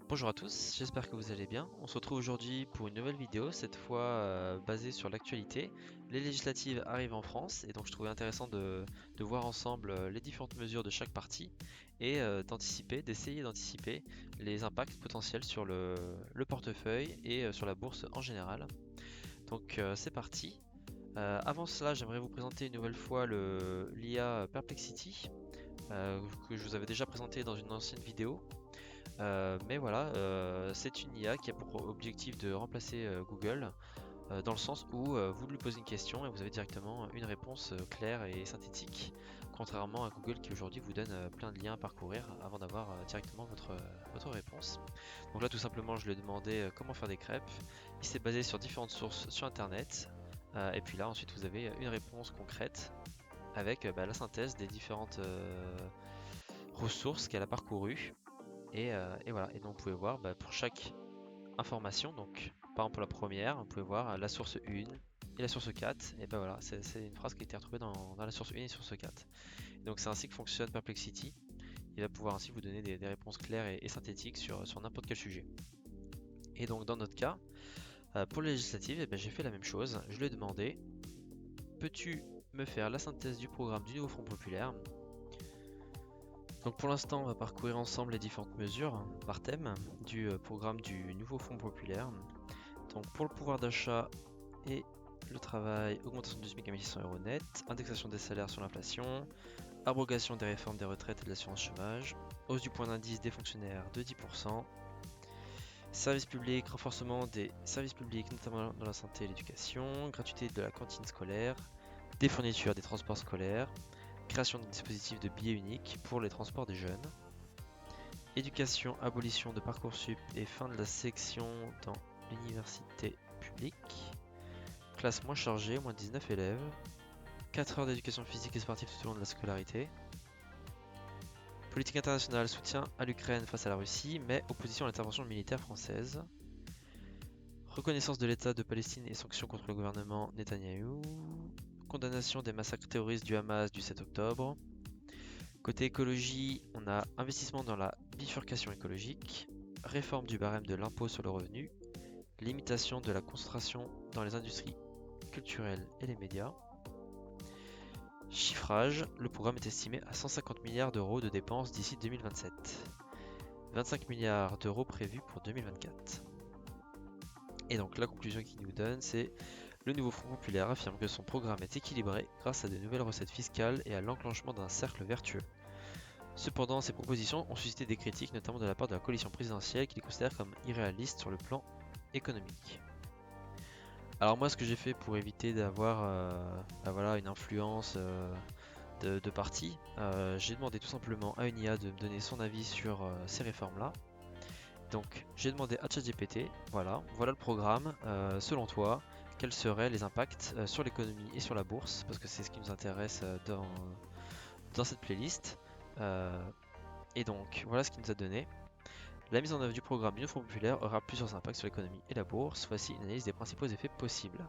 Bonjour à tous, j'espère que vous allez bien. On se retrouve aujourd'hui pour une nouvelle vidéo, cette fois basée sur l'actualité. Les législatives arrivent en France et donc je trouvais intéressant de voir ensemble les différentes mesures de chaque parti et d'essayer d'anticiper les impacts potentiels sur le portefeuille et sur la bourse en général. Donc c'est parti. Avant cela, j'aimerais vous présenter une nouvelle fois l'IA Perplexity que je vous avais déjà présenté dans une ancienne vidéo. Mais voilà, c'est une IA qui a pour objectif de remplacer Google, dans le sens où vous lui posez une question et vous avez directement une réponse claire et synthétique, contrairement à Google qui aujourd'hui vous donne plein de liens à parcourir avant d'avoir directement votre réponse. Donc là tout simplement je lui ai demandé comment faire des crêpes, il s'est basé sur différentes sources sur internet, et puis là ensuite vous avez une réponse concrète avec la synthèse des différentes ressources qu'elle a parcourues. Et voilà, et donc vous pouvez voir pour chaque information, donc par exemple pour la première, vous pouvez voir la source 1 et la source 4, et ben voilà, c'est une phrase qui a été retrouvée dans la source 1 et la source 4. Donc c'est ainsi que fonctionne Perplexity, il va pouvoir ainsi vous donner des réponses claires et synthétiques sur n'importe quel sujet. Et donc dans notre cas, pour les législatives, j'ai fait la même chose, je lui ai demandé, peux-tu me faire la synthèse du programme du nouveau Front Populaire? Donc pour l'instant, on va parcourir ensemble les différentes mesures par thème du programme du nouveau Front Populaire. Donc pour le pouvoir d'achat et le travail, augmentation du SMIC à 1600 € net, indexation des salaires sur l'inflation, abrogation des réformes des retraites et de l'assurance chômage, hausse du point d'indice des fonctionnaires de 10%, services publics, renforcement des services publics, notamment dans la santé et l'éducation, gratuité de la cantine scolaire, des fournitures des transports scolaires, création d'un dispositif de billets uniques pour les transports des jeunes, éducation, abolition de Parcoursup et fin de la section dans l'université publique, classe moins chargée, moins 19 élèves, 4 heures d'éducation physique et sportive tout au long de la scolarité, politique internationale, soutien à l'Ukraine face à la Russie, mais opposition à l'intervention militaire française, reconnaissance de l'État de Palestine et sanctions contre le gouvernement Netanyahou, condamnation des massacres terroristes du Hamas du 7 octobre. Côté écologie, on a investissement dans la bifurcation écologique, réforme du barème de l'impôt sur le revenu, limitation de la concentration dans les industries culturelles et les médias. Chiffrage, le programme est estimé à 150 milliards d'euros de dépenses d'ici 2027. 25 milliards d'euros prévus pour 2024. Et donc la conclusion qu'il nous donne, c'est le nouveau Front Populaire affirme que son programme est équilibré grâce à de nouvelles recettes fiscales et à l'enclenchement d'un cercle vertueux. Cependant, ces propositions ont suscité des critiques, notamment de la part de la coalition présidentielle qui les considère comme irréalistes sur le plan économique. Alors moi, ce que j'ai fait pour éviter d'avoir voilà, une influence de parti, j'ai demandé tout simplement à une IA de me donner son avis sur ces réformes-là. Donc j'ai demandé à ChatGPT, voilà le programme, selon toi, quels seraient les impacts sur l'économie et sur la bourse, parce que c'est ce qui nous intéresse dans cette playlist. Et donc voilà ce qu'il nous a donné. La mise en œuvre du programme du Front Populaire aura plusieurs impacts sur l'économie et la bourse. Voici une analyse des principaux effets possibles.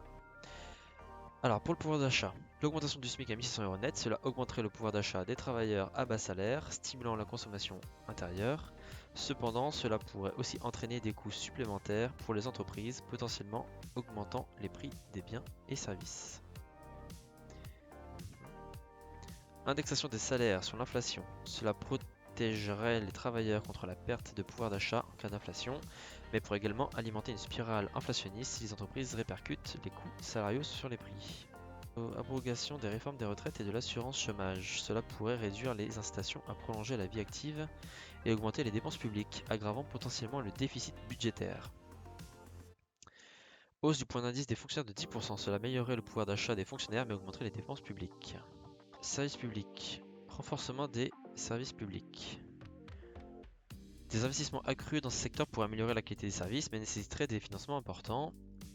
Alors pour le pouvoir d'achat, l'augmentation du SMIC à 1600 € net, cela augmenterait le pouvoir d'achat des travailleurs à bas salaire, stimulant la consommation intérieure. Cependant, cela pourrait aussi entraîner des coûts supplémentaires pour les entreprises, potentiellement augmentant les prix des biens et services. Indexation des salaires sur l'inflation, cela protégerait les travailleurs contre la perte de pouvoir d'achat en cas d'inflation, mais pourrait également alimenter une spirale inflationniste si les entreprises répercutent les coûts salariaux sur les prix. Abrogation des réformes des retraites et de l'assurance chômage. Cela pourrait réduire les incitations à prolonger la vie active et augmenter les dépenses publiques, aggravant potentiellement le déficit budgétaire. Hausse du point d'indice des fonctionnaires de 10%. Cela améliorerait le pouvoir d'achat des fonctionnaires mais augmenterait les dépenses publiques. Services publics. Renforcement des services publics. Des investissements accrus dans ce secteur pourraient améliorer la qualité des services mais nécessiteraient des financements importants.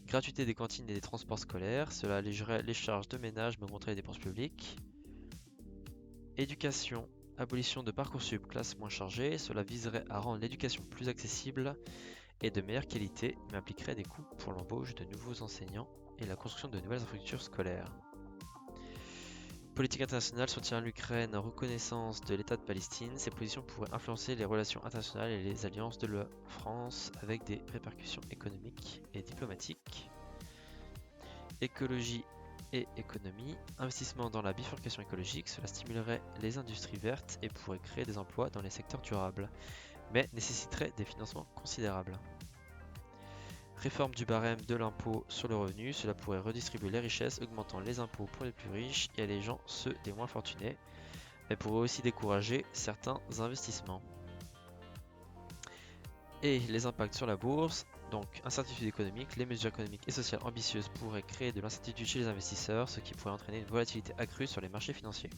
Gratuité des cantines et des transports scolaires, cela allégerait les charges de ménage mais augmenterait les dépenses publiques. Éducation, abolition de Parcoursup, classe moins chargée, cela viserait à rendre l'éducation plus accessible et de meilleure qualité mais impliquerait des coûts pour l'embauche de nouveaux enseignants et la construction de nouvelles infrastructures scolaires. Politique internationale, soutien à l'Ukraine, reconnaissance de l'État de Palestine. Ces positions pourraient influencer les relations internationales et les alliances de la France avec des répercussions économiques et diplomatiques. Écologie et économie. Investissement dans la bifurcation écologique, cela stimulerait les industries vertes et pourrait créer des emplois dans les secteurs durables, mais nécessiterait des financements considérables. Réforme du barème de l'impôt sur le revenu, cela pourrait redistribuer les richesses, augmentant les impôts pour les plus riches et allégeant ceux des moins fortunés, mais pourrait aussi décourager certains investissements. Et les impacts sur la bourse, donc incertitude économique, les mesures économiques et sociales ambitieuses pourraient créer de l'incertitude chez les investisseurs, ce qui pourrait entraîner une volatilité accrue sur les marchés financiers.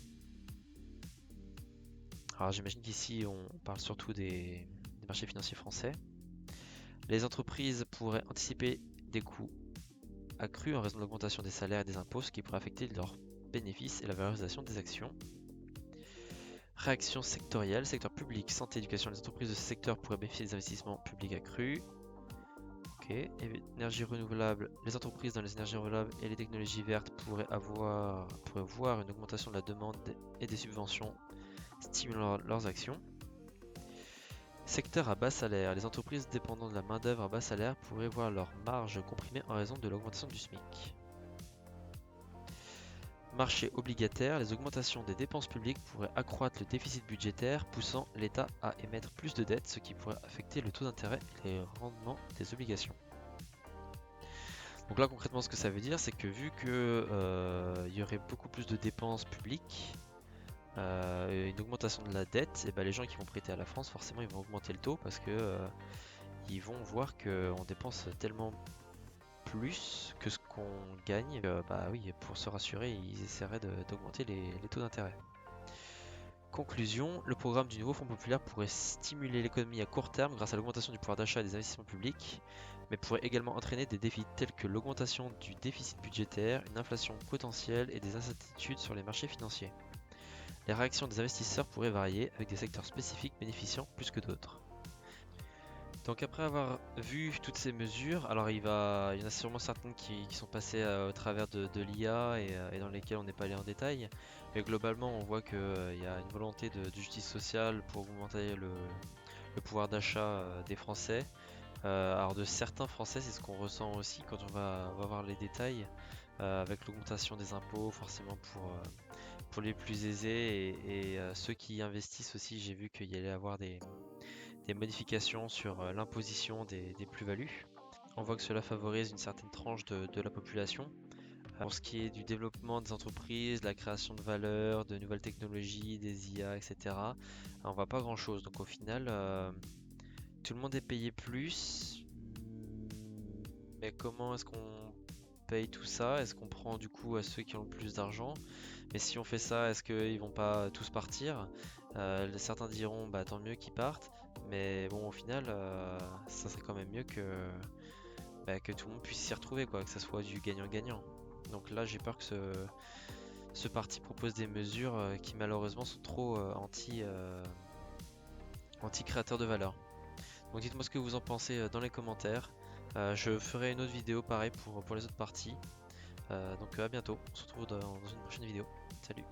Alors j'imagine qu'ici on parle surtout des marchés financiers français. Les entreprises pourraient anticiper des coûts accrus en raison de l'augmentation des salaires et des impôts, ce qui pourrait affecter leurs bénéfices et la valorisation des actions. Réaction sectorielle, secteur public, santé, éducation, les entreprises de ce secteur pourraient bénéficier des investissements publics accrus. Ok, énergie renouvelable, les entreprises dans les énergies renouvelables et les technologies vertes pourraient voir une augmentation de la demande et des subventions stimulant leurs actions. Secteur à bas salaire, les entreprises dépendant de la main-d'œuvre à bas salaire pourraient voir leurs marges comprimées en raison de l'augmentation du SMIC. Marché obligataire, les augmentations des dépenses publiques pourraient accroître le déficit budgétaire, poussant l'État à émettre plus de dettes, ce qui pourrait affecter le taux d'intérêt et les rendements des obligations. Donc là concrètement ce que ça veut dire, c'est que vu que y aurait beaucoup plus de dépenses publiques, une augmentation de la dette, et les gens qui vont prêter à la France, forcément ils vont augmenter le taux parce que ils vont voir qu'on dépense tellement plus que ce qu'on gagne. Oui, pour se rassurer, ils essaieraient d'augmenter les taux d'intérêt. Conclusion, le programme du nouveau Fonds populaire pourrait stimuler l'économie à court terme grâce à l'augmentation du pouvoir d'achat et des investissements publics, mais pourrait également entraîner des défis tels que l'augmentation du déficit budgétaire, une inflation potentielle et des incertitudes sur les marchés financiers. Les réactions des investisseurs pourraient varier, avec des secteurs spécifiques bénéficiant plus que d'autres. Donc après avoir vu toutes ces mesures, alors il y en a sûrement certaines qui sont passées au travers de l'IA et dans lesquelles on n'est pas allé en détail, mais globalement on voit qu'il y a une volonté de justice sociale pour augmenter le pouvoir d'achat des Français. Alors de certains Français, c'est ce qu'on ressent aussi quand on va voir les détails, avec l'augmentation des impôts forcément pour les plus aisés et ceux qui investissent aussi, j'ai vu qu'il y allait avoir des modifications sur l'imposition des plus-values. On voit que cela favorise une certaine tranche de la population. Pour ce qui est du développement des entreprises, de la création de valeur, de nouvelles technologies, des IA, etc., on voit pas grand-chose. Donc au final, tout le monde est payé plus, mais comment est-ce qu'on paye tout ça? Est-ce qu'on prend du coup à ceux qui ont le plus d'argent? Mais si on fait ça, est-ce qu'ils vont pas tous partir? Certains diront tant mieux qu'ils partent, mais bon au final ça serait quand même mieux que tout le monde puisse s'y retrouver, quoi, que ça soit du gagnant-gagnant. Donc là j'ai peur que ce parti propose des mesures qui malheureusement sont trop anti-créateurs de valeur. Donc dites-moi ce que vous en pensez dans les commentaires. Je ferai une autre vidéo pareil pour les autres parties. Donc à bientôt, on se retrouve dans une prochaine vidéo. Salut!